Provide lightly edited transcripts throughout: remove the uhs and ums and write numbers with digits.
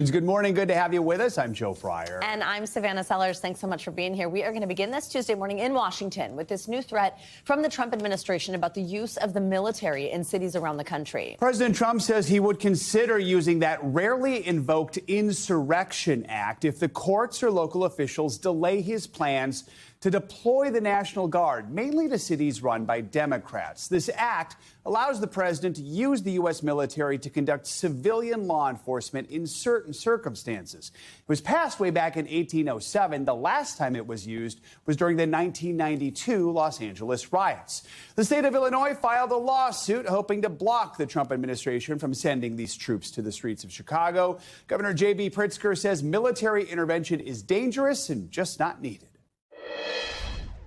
Good morning. Good to have you with us. I'm Joe Fryer. And I'm Savannah Sellers. Thanks so much for being here. We are going to begin this Tuesday morning in Washington with this new threat from the Trump administration about the use of the military in cities around the country. President Trump says he would consider using that rarely invoked Insurrection Act if the courts or local officials delay his plans to deploy the National Guard, mainly to cities run by Democrats. This act allows the president to use the U.S. military to conduct civilian law enforcement in certain circumstances. It was passed way back in 1807. The last time it was used was during the 1992 Los Angeles riots. The state of Illinois filed a lawsuit hoping to block the Trump administration from sending these troops to the streets of Chicago. Governor J.B. Pritzker says military intervention is dangerous and just not needed.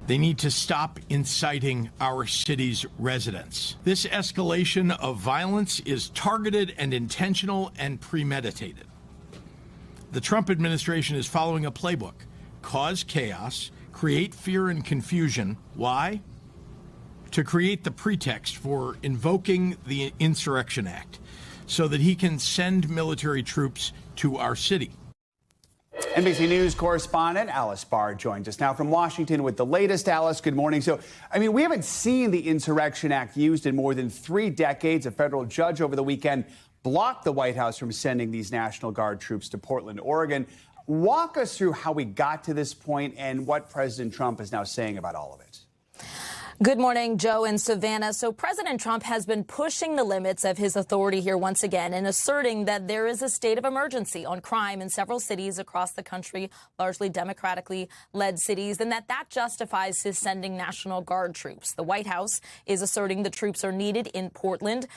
They need to stop inciting our city's residents. This escalation of violence is targeted and intentional and premeditated. The Trump administration is following a playbook: cause chaos, create fear and confusion. Why? To create the pretext for invoking the Insurrection Act so that he can send military troops to our city. NBC News correspondent Alice Barr joins us now from Washington with the latest. Alice, good morning. So, we haven't seen the Insurrection Act used in more than 3 decades. A federal judge over the weekend blocked the White House from sending these National Guard troops to Portland, Oregon. Walk us through how we got to this point and what President Trump is now saying about all of it. Good morning, Joe and Savannah. So President Trump has been pushing the limits of his authority here once again and asserting that there is a state of emergency on crime in several cities across the country, largely democratically led cities, and that justifies his sending National Guard troops. The White House is asserting the troops are needed in Portland,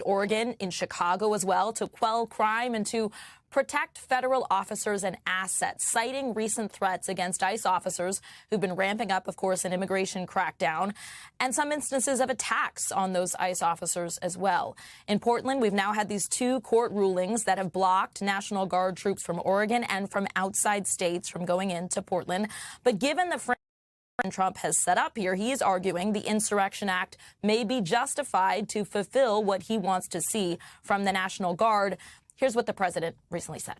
Oregon, in Chicago as well, to quell crime and to protect federal officers and assets, citing recent threats against ICE officers who've been ramping up, of course, an immigration crackdown, and some instances of attacks on those ICE officers as well. In Portland, we've now had these 2 court rulings that have blocked National Guard troops from Oregon and from outside states from going into Portland. But given the framework Trump has set up here, he is arguing the Insurrection Act may be justified to fulfill what he wants to see from the National Guard. Here's what the president recently said.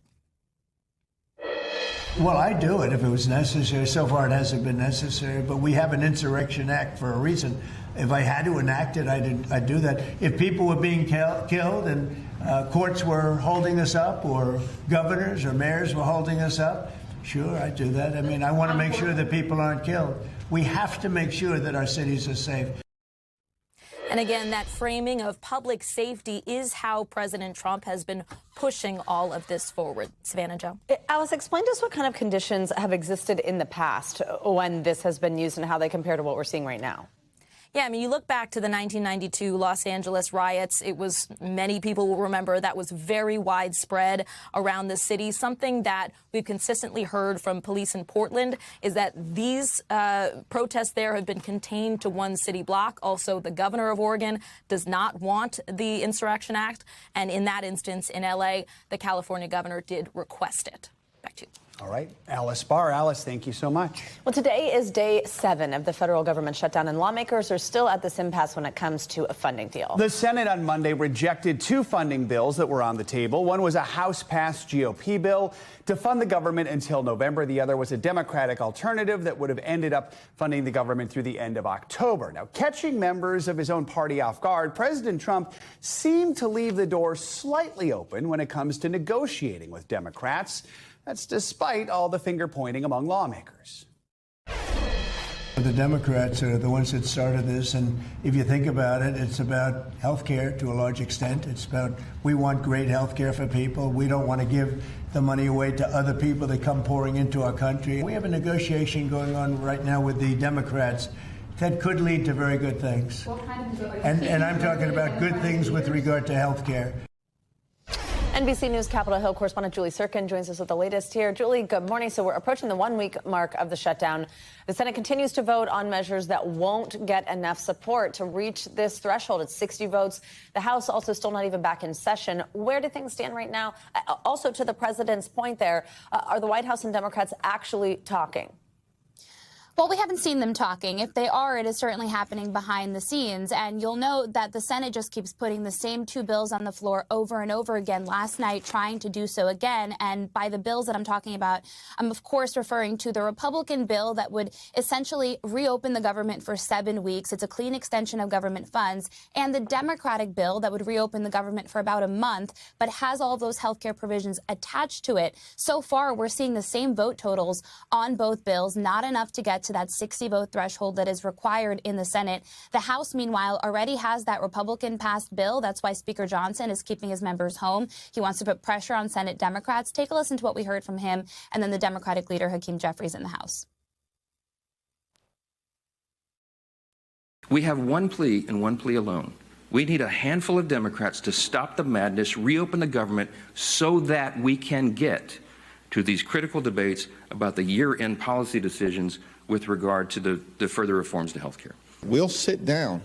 Well, I'd do it if it was necessary. So far, it hasn't been necessary, but we have an Insurrection Act for a reason. If I had to enact it, I'd do that. If people were being killed and courts were holding us up, or governors or mayors were holding us up, sure, I'd do that. I want to make sure that people aren't killed. We have to make sure that our cities are safe. And again, that framing of public safety is how President Trump has been pushing all of this forward. Savannah, Joe. Alice, explain to us what kind of conditions have existed in the past when this has been used and how they compare to what we're seeing right now. Yeah, you look back to the 1992 Los Angeles riots. It was, many people will remember, that was very widespread around the city. Something that we've consistently heard from police in Portland is that these protests there have been contained to one city block. Also, the governor of Oregon does not want the Insurrection Act. And in that instance, in L.A., the California governor did request it. Back to you. All right. Alice Barr. Alice, thank you so much. Well, today is day 7 of the federal government shutdown, and lawmakers are still at this impasse when it comes to a funding deal. The Senate on Monday rejected 2 funding bills that were on the table. One was a House-passed GOP bill to fund the government until November. The other was a Democratic alternative that would have ended up funding the government through the end of October. Now, catching members of his own party off guard, President Trump seemed to leave the door slightly open when it comes to negotiating with Democrats. That's despite all the finger-pointing among lawmakers. The Democrats are the ones that started this, and if you think about it, it's about health care to a large extent. It's about, we want great health care for people. We don't want to give the money away to other people that come pouring into our country. We have a negotiation going on right now with the Democrats that could lead to very good things. What kind of and I'm talking about good things with regard to health care. NBC News Capitol Hill correspondent Julie Sirkin joins us with the latest here. Julie, good morning. So we're approaching the 1-week mark of the shutdown. The Senate continues to vote on measures that won't get enough support to reach this threshold. It's 60 votes. The House also still not even back in session. Where do things stand right now? Also, to the president's point there, are the White House and Democrats actually talking? Well, we haven't seen them talking. If they are, it is certainly happening behind the scenes. And you'll note that the Senate just keeps putting the same two bills on the floor over and over again, last night trying to do so again. And by the bills that I'm talking about, I'm of course referring to the Republican bill that would essentially reopen the government for 7 weeks. It's a clean extension of government funds. And the Democratic bill that would reopen the government for about a month, but has all of those health care provisions attached to it. So far, we're seeing the same vote totals on both bills, not enough to get to that 60-vote threshold that is required in the Senate. The House, meanwhile, already has that Republican-passed bill. That's why Speaker Johnson is keeping his members home. He wants to put pressure on Senate Democrats. Take a listen to what we heard from him and then the Democratic leader, Hakeem Jeffries, in the House. We have one plea and one plea alone. We need a handful of Democrats to stop the madness, reopen the government so that we can get to these critical debates about the year-end policy decisions with regard to the further reforms to health care. We'll sit down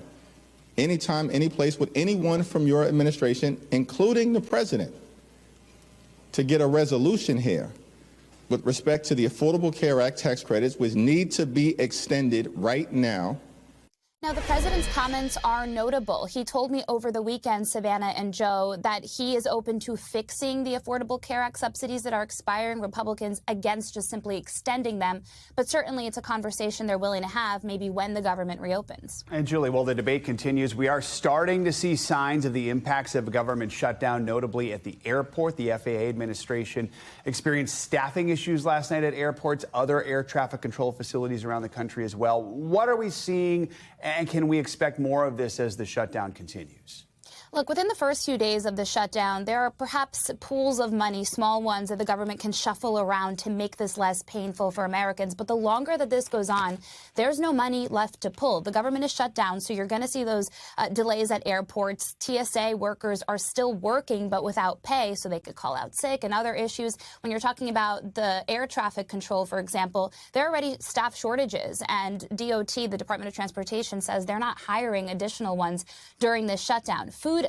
anytime, any place with anyone from your administration, including the president, to get a resolution here with respect to the Affordable Care Act tax credits, which need to be extended right now. Now, the president's comments are notable. He told me over the weekend, Savannah and Joe, that he is open to fixing the Affordable Care Act subsidies that are expiring, Republicans against just simply extending them. But certainly it's a conversation they're willing to have maybe when the government reopens. And Julie, while the debate continues, we are starting to see signs of the impacts of a government shutdown, notably at the airport. The FAA administration experienced staffing issues last night at airports, other air traffic control facilities around the country as well. What are we seeing? And can we expect more of this as the shutdown continues? Look, within the first few days of the shutdown, there are perhaps pools of money, small ones, that the government can shuffle around to make this less painful for Americans. But the longer that this goes on, there's no money left to pull. The government is shut down, so you're going to see those delays at airports. TSA workers are still working, but without pay, so they could call out sick and other issues. When you're talking about the air traffic control, for example, there are already staff shortages, and DOT, the Department of Transportation, says they're not hiring additional ones during this shutdown. Food,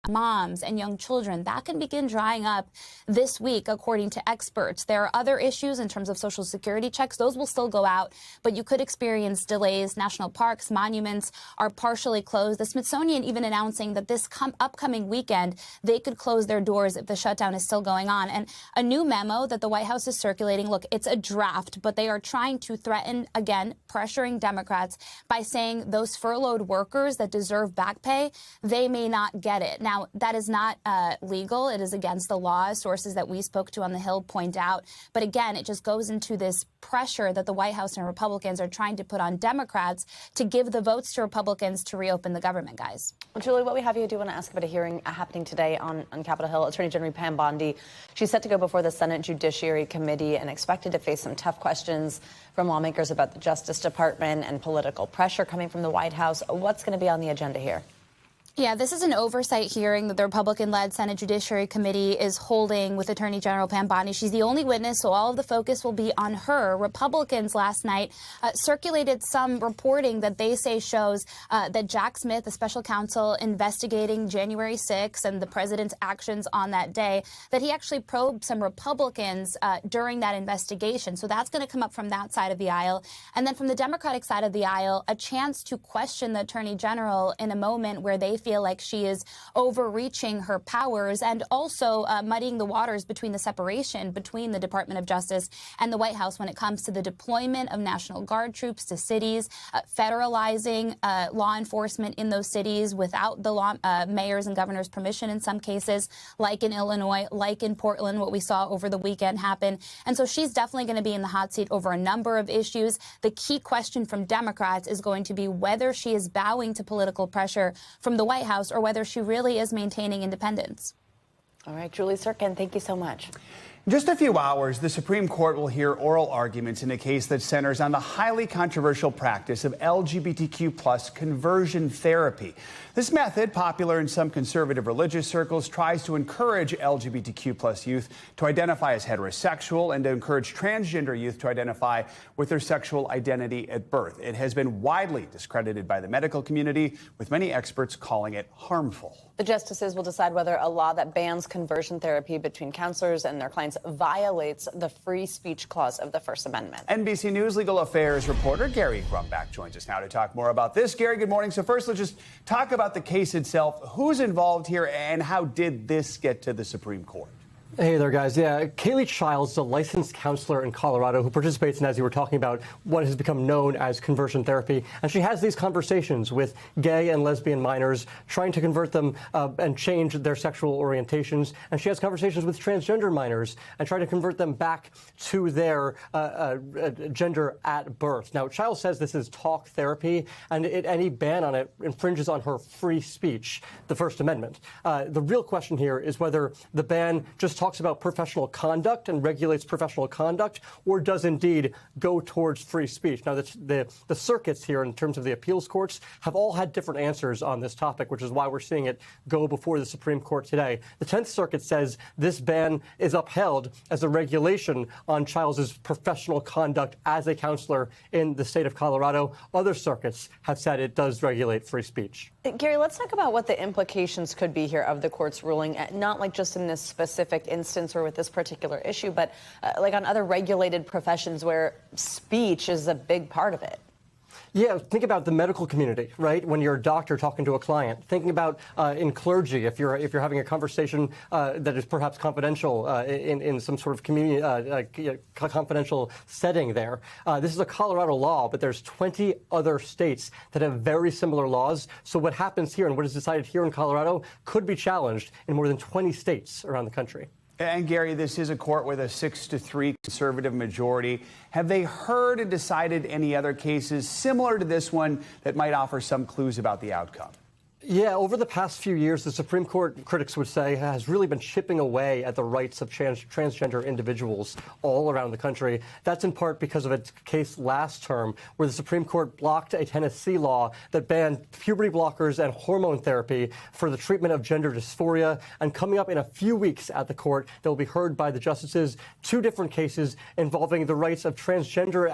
moms and young children, that can begin drying up this week, according to experts. There are other issues in terms of Social Security checks. Those will still go out, but you could experience delays. National parks, monuments are partially closed. The Smithsonian even announcing that this upcoming weekend, they could close their doors if the shutdown is still going on. And a new memo that the White House is circulating, look, it's a draft, but they are trying to threaten, again, pressuring Democrats by saying those furloughed workers that deserve back pay, they may not get it. Now, that is not legal. It is against the law. Sources that we spoke to on the Hill point out. But again, it just goes into this pressure that the White House and Republicans are trying to put on Democrats to give the votes to Republicans to reopen the government, guys. Well, Julie, what we have you do want to ask about a hearing happening today on Capitol Hill. Attorney General Pam Bondi, she's set to go before the Senate Judiciary Committee and expected to face some tough questions from lawmakers about the Justice Department and political pressure coming from the White House. What's going to be on the agenda here? Yeah, this is an oversight hearing that the Republican-led Senate Judiciary Committee is holding with Attorney General Pam Bondi. She's the only witness, so all of the focus will be on her. Republicans last night circulated some reporting that they say shows that Jack Smith, the special counsel investigating January 6th and the president's actions on that day, that he actually probed some Republicans during that investigation. So that's going to come up from that side of the aisle. And then from the Democratic side of the aisle, a chance to question the Attorney General in a moment where they feel like she is overreaching her powers and also muddying the waters between the separation between the Department of Justice and the White House when it comes to the deployment of National Guard troops to cities, federalizing law enforcement in those cities without the mayors and governors' permission in some cases, like in Illinois, like in Portland, what we saw over the weekend happen. And so she's definitely going to be in the hot seat over a number of issues. The key question from Democrats is going to be whether she is bowing to political pressure from the White House or whether she really is maintaining independence. All right, Julie Sirkin, thank you so much. In just a few hours, the Supreme Court will hear oral arguments in a case that centers on the highly controversial practice of LGBTQ+ conversion therapy. This method, popular in some conservative religious circles, tries to encourage LGBTQ+ youth to identify as heterosexual and to encourage transgender youth to identify with their sexual identity at birth. It has been widely discredited by the medical community, with many experts calling it harmful. The justices will decide whether a law that bans conversion therapy between counselors and their clients violates the free speech clause of the First Amendment. NBC News legal affairs reporter Gary Grumbach joins us now to talk more about this. Gary, good morning. So first, let's just talk about the case itself. Who's involved here and how did this get to the Supreme Court? Hey there, guys. Yeah, Kaylee Childs is a licensed counselor in Colorado who participates in, as you were talking about, what has become known as conversion therapy. And she has these conversations with gay and lesbian minors, trying to convert them and change their sexual orientations. And she has conversations with transgender minors and try to convert them back to their gender at birth. Now, Childs says this is talk therapy, and any ban on it infringes on her free speech, the First Amendment. The real question here is whether the ban just talks about professional conduct and regulates professional conduct, or does indeed go towards free speech. Now, the circuits here, in terms of the appeals courts, have all had different answers on this topic, which is why we're seeing it go before the Supreme Court today. The 10th Circuit says this ban is upheld as a regulation on Childs' professional conduct as a counselor in the state of Colorado. Other circuits have said it does regulate free speech. Gary, let's talk about what the implications could be here of the court's ruling, not like just in this specific instance or with this particular issue, but like on other regulated professions where speech is a big part of it. Yeah, think about the medical community, right? When you're a doctor talking to a client. Thinking about in clergy, if you're having a conversation that is perhaps confidential in some sort of community confidential setting there. This is a Colorado law, but there's 20 other states that have very similar laws. So what happens here and what is decided here in Colorado could be challenged in more than 20 states around the country. And Gary, this is a court with a 6-3 conservative majority. Have they heard and decided any other cases similar to this one that might offer some clues about the outcome? Yeah, over the past few years, the Supreme Court, critics would say, has really been chipping away at the rights of transgender individuals all around the country. That's in part because of a case last term where the Supreme Court blocked a Tennessee law that banned puberty blockers and hormone therapy for the treatment of gender dysphoria. And coming up in a few weeks at the court, that will be heard by the justices, 2 different cases involving the rights of transgender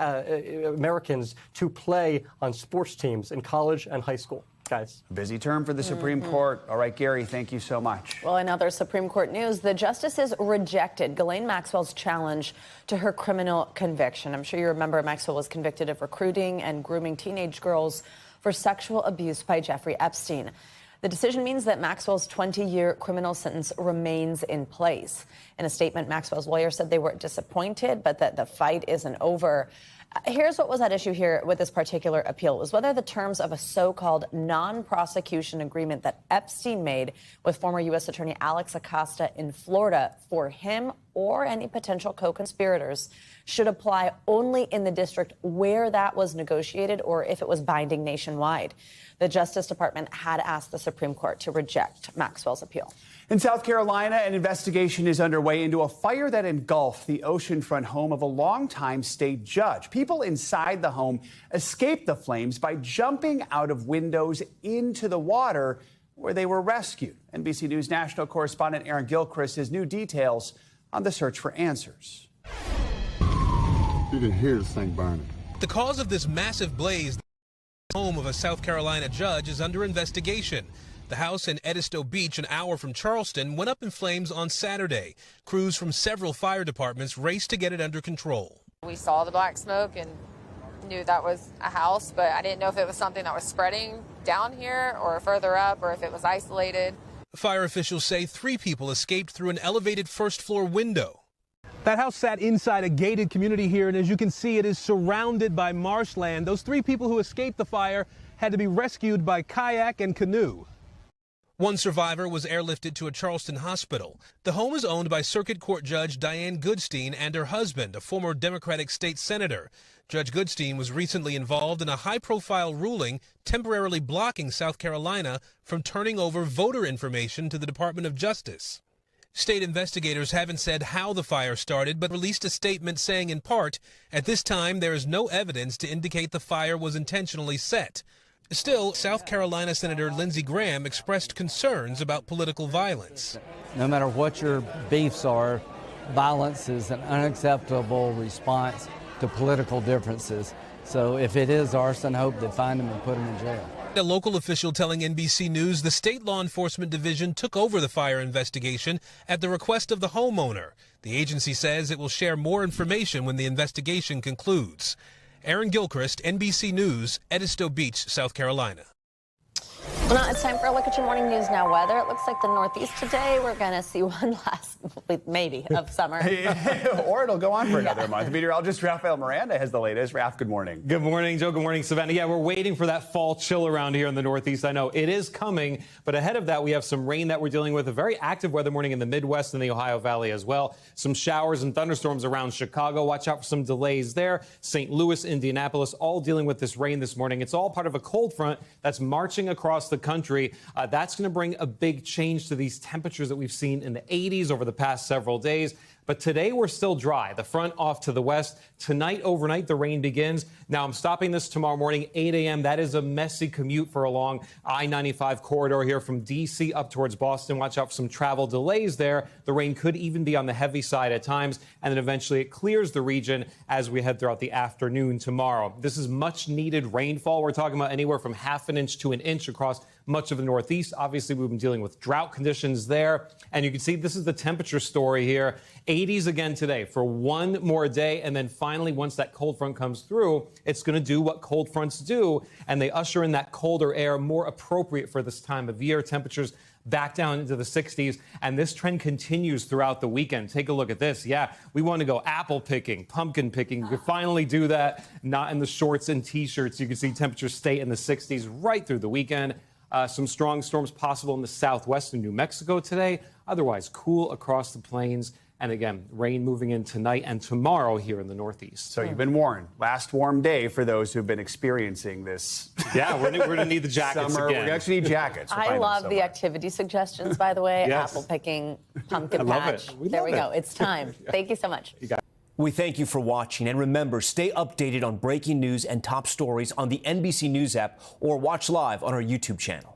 Americans to play on sports teams in college and high school. Guys. Busy term for the Supreme Court. All right, Gary, thank you so much. Well, in other Supreme Court news, the justices rejected Ghislaine Maxwell's challenge to her criminal conviction. I'm sure you remember Maxwell was convicted of recruiting and grooming teenage girls for sexual abuse by Jeffrey Epstein. The decision means that Maxwell's 20-year criminal sentence remains in place. In a statement, Maxwell's lawyer said they were disappointed, but that the fight isn't over. Here's what was at issue here with this particular appeal, was whether the terms of a so-called non-prosecution agreement that Epstein made with former U.S. Attorney Alex Acosta in Florida for him or any potential co-conspirators should apply only in the district where that was negotiated or if it was binding nationwide. The Justice Department had asked the Supreme Court to reject Maxwell's appeal. In South Carolina, an investigation is underway into a fire that engulfed the oceanfront home of a longtime state judge. People inside the home escaped the flames by jumping out of windows into the water where they were rescued. NBC News national correspondent Aaron Gilchrist has new details on the search for answers. You can hear this thing burning. The cause of this massive blaze, the home of a South Carolina judge, is under investigation. The house in Edisto Beach, an hour from Charleston, went up in flames on Saturday. Crews from several fire departments raced to get it under control. We saw the black smoke and knew that was a house, but I didn't know if it was something that was spreading down here or further up or if it was isolated. Fire officials say 3 people escaped through an elevated first-floor window. That house sat inside a gated community here, and as you can see, it is surrounded by marshland. Those 3 people who escaped the fire had to be rescued by kayak and canoe. One survivor was airlifted to a Charleston hospital. The home is owned by Circuit Court Judge Diane Goodstein and her husband, a former Democratic state senator. Judge Goodstein was recently involved in a high-profile ruling temporarily blocking South Carolina from turning over voter information to the Department of Justice. State investigators haven't said how the fire started, but released a statement saying, in part, at this time there is no evidence to indicate the fire was intentionally set. Still, South Carolina Senator Lindsey Graham expressed concerns about political violence. No matter what your beefs are, violence is an unacceptable response to political differences. So if it is arson, I hope they find him and put him in jail. A local official telling NBC News the state law enforcement division took over the fire investigation at the request of the homeowner. The agency says it will share more information when the investigation concludes. Aaron Gilchrist, NBC News, Edisto Beach, South Carolina. Well, now it's time for a look at your morning news now weather. It looks like the Northeast today, we're going to see one last, maybe, of summer. Or it'll go on for another month. Meteorologist Rafael Miranda has the latest. Raf, good morning. Good morning, Joe. Good morning, Savannah. Yeah, we're waiting for that fall chill around here in the Northeast. I know it is coming, but ahead of that, we have some rain that we're dealing with. A very active weather morning in the Midwest and the Ohio Valley as well. Some showers and thunderstorms around Chicago. Watch out for some delays there. St. Louis, Indianapolis, all dealing with this rain this morning. It's all part of a cold front that's marching across the country. That's going to bring a big change to these temperatures that we've seen in the 80s over the past several days. But today we're still dry. The front off to the west. Tonight, overnight, the rain begins. Now, I'm stopping this tomorrow morning, 8 a.m. That is a messy commute for along I-95 corridor here from D.C. up towards Boston. Watch out for some travel delays there. The rain could even be on the heavy side at times. And then eventually it clears the region as we head throughout the afternoon tomorrow. This is much needed rainfall. We're talking about anywhere from ½ an inch to an inch across much of the Northeast. Obviously, we've been dealing with drought conditions there. And you can see this is the temperature story here. 80s again today for one more day. And then finally, once that cold front comes through, it's going to do what cold fronts do. And they usher in that colder air more appropriate for this time of year. Temperatures back down into the 60s. And this trend continues throughout the weekend. Take a look at this. Yeah, we want to go apple picking, pumpkin picking. We could finally do that, not in the shorts and T-shirts. You can see temperatures stay in the 60s right through the weekend. Some strong storms possible in the southwest and New Mexico today. Otherwise, cool across the plains. And again, rain moving in tonight and tomorrow here in the Northeast. So you've been warned. Last warm day for those who've been experiencing this. Yeah, we're going to need the jackets summer. again. We actually need jackets. I love the activity suggestions, by the way. Yes. Apple picking, pumpkin I love patch. it. There we go. It's time. Thank you so much. We thank you for watching. And remember, stay updated on breaking news and top stories on the NBC News app or watch live on our YouTube channel.